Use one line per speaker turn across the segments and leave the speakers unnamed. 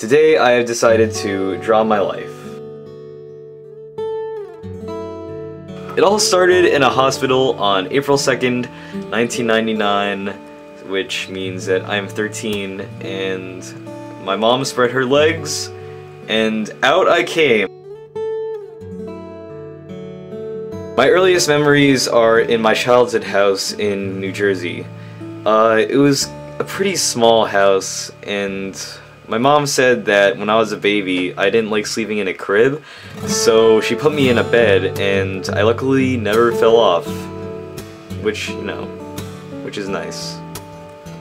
Today I have decided to draw my life. It all started in a hospital on April 2nd, 1999, which means that I'm 13, and my mom spread her legs, and out I came. My earliest memories are in my childhood house in New Jersey. It was a pretty small house, and my mom said that when I was a baby, I didn't like sleeping in a crib, so she put me in a bed, and I luckily never fell off, which, you know, which is nice.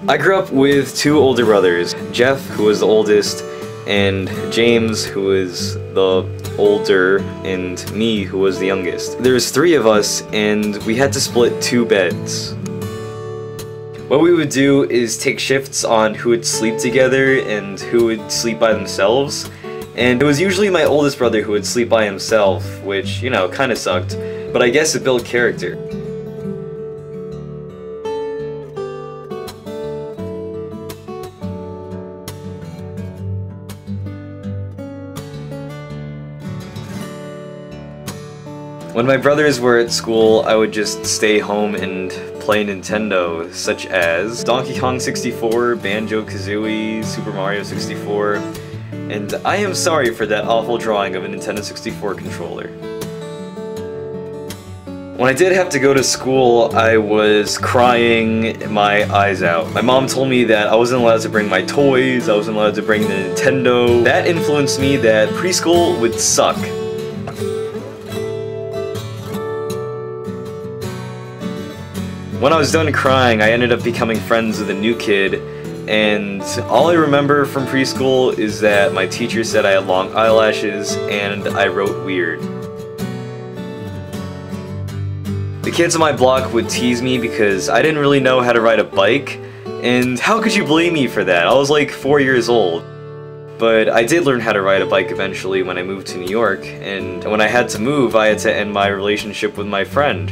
I grew up with two older brothers, Jeff, who was the oldest, and James, who was the older, and me, who was the youngest. There's three of us, and we had to split two beds. What we would do is take shifts on who would sleep together and who would sleep by themselves, and it was usually my oldest brother who would sleep by himself, which, you know, kinda sucked, but I guess it built character. When my brothers were at school, I would just stay home and play Nintendo, such as Donkey Kong 64, Banjo-Kazooie, Super Mario 64, and I am sorry for that awful drawing of a Nintendo 64 controller. When I did have to go to school, I was crying my eyes out. My mom told me that I wasn't allowed to bring my toys, I wasn't allowed to bring the Nintendo. That influenced me that preschool would suck. When I was done crying, I ended up becoming friends with a new kid, and all I remember from preschool is that my teacher said I had long eyelashes and I wrote weird. The kids on my block would tease me because I didn't really know how to ride a bike, and how could you blame me for that? I was like 4 years old. But I did learn how to ride a bike eventually when I moved to New York, and when I had to move, I had to end my relationship with my friend,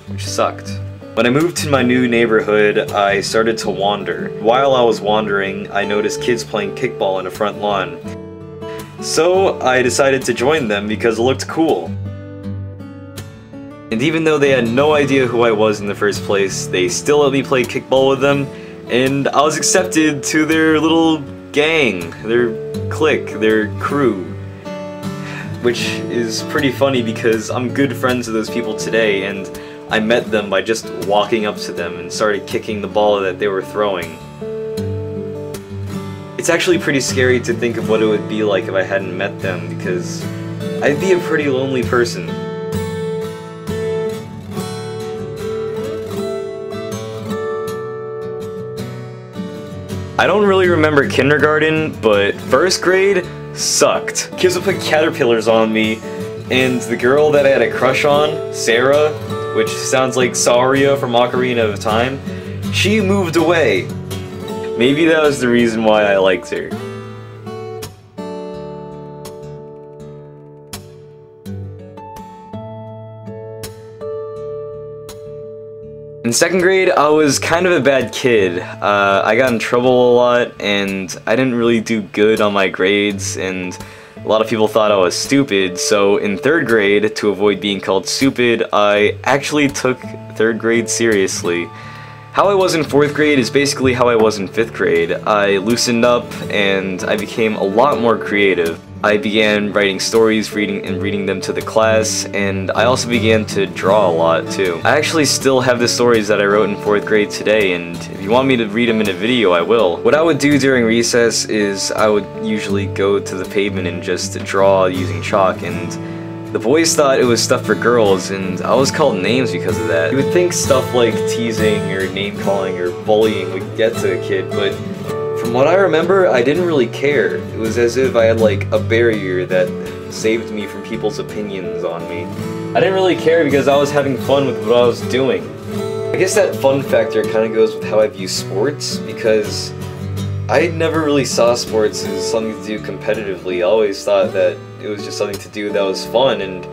which sucked. When I moved to my new neighborhood, I started to wander. While I was wandering, I noticed kids playing kickball in a front lawn. So I decided to join them because it looked cool. And even though they had no idea who I was in the first place, they still let me play kickball with them, and I was accepted to their little gang, their clique, their crew. Which is pretty funny because I'm good friends with those people today, and I met them by just walking up to them and started kicking the ball that they were throwing. It's actually pretty scary to think of what it would be like if I hadn't met them, because I'd be a pretty lonely person. I don't really remember kindergarten, but first grade sucked. Kids would put caterpillars on me, and the girl that I had a crush on, Sarah, which sounds like Saria from Ocarina of Time, she moved away. Maybe that was the reason why I liked her. In second grade, I was kind of a bad kid. I got in trouble a lot, and I didn't really do good on my grades, and a lot of people thought I was stupid, so in third grade, to avoid being called stupid, I actually took third grade seriously. How I was in fourth grade is basically how I was in fifth grade. I loosened up, and I became a lot more creative. I began writing stories, reading them to the class, and I also began to draw a lot too. I actually still have the stories that I wrote in fourth grade today, and if you want me to read them in a video, I will. What I would do during recess is I would usually go to the pavement and just draw using chalk, and the boys thought it was stuff for girls, and I was called names because of that. You would think stuff like teasing or name-calling or bullying would get to a kid, but from what I remember, I didn't really care. It was as if I had like a barrier that saved me from people's opinions on me. I didn't really care because I was having fun with what I was doing. I guess that fun factor kind of goes with how I view sports, because I never really saw sports as something to do competitively. I always thought that it was just something to do that was fun, and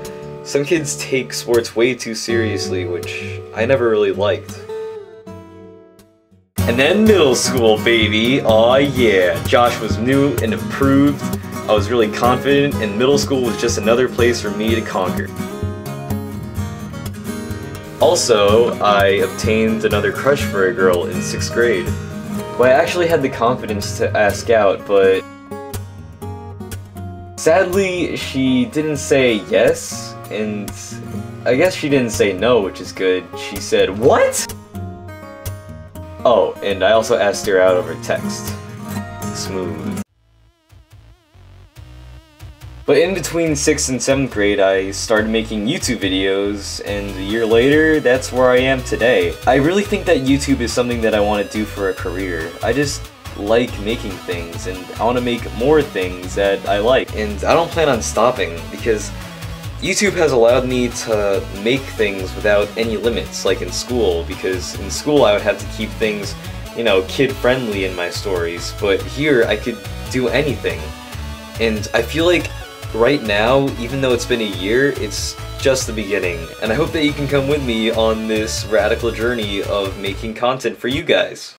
some kids take sports way too seriously, which I never really liked. And then middle school, baby. Aw yeah. Josh was new and improved. I was really confident, and middle school was just another place for me to conquer. Also, I obtained another crush for a girl in 6th grade. Well, I actually had the confidence to ask out, but sadly, she didn't say yes, and I guess she didn't say no, which is good. She said, "What?" Oh, and I also asked her out over text. Smooth. But in between 6th and 7th grade, I started making YouTube videos, and a year later, that's where I am today. I really think that YouTube is something that I want to do for a career. I just like making things, and I want to make more things that I like. And I don't plan on stopping, because YouTube has allowed me to make things without any limits, like in school, because in school I would have to keep things, you know, kid-friendly in my stories, but here I could do anything. And I feel like right now, even though it's been a year, it's just the beginning, and I hope that you can come with me on this radical journey of making content for you guys.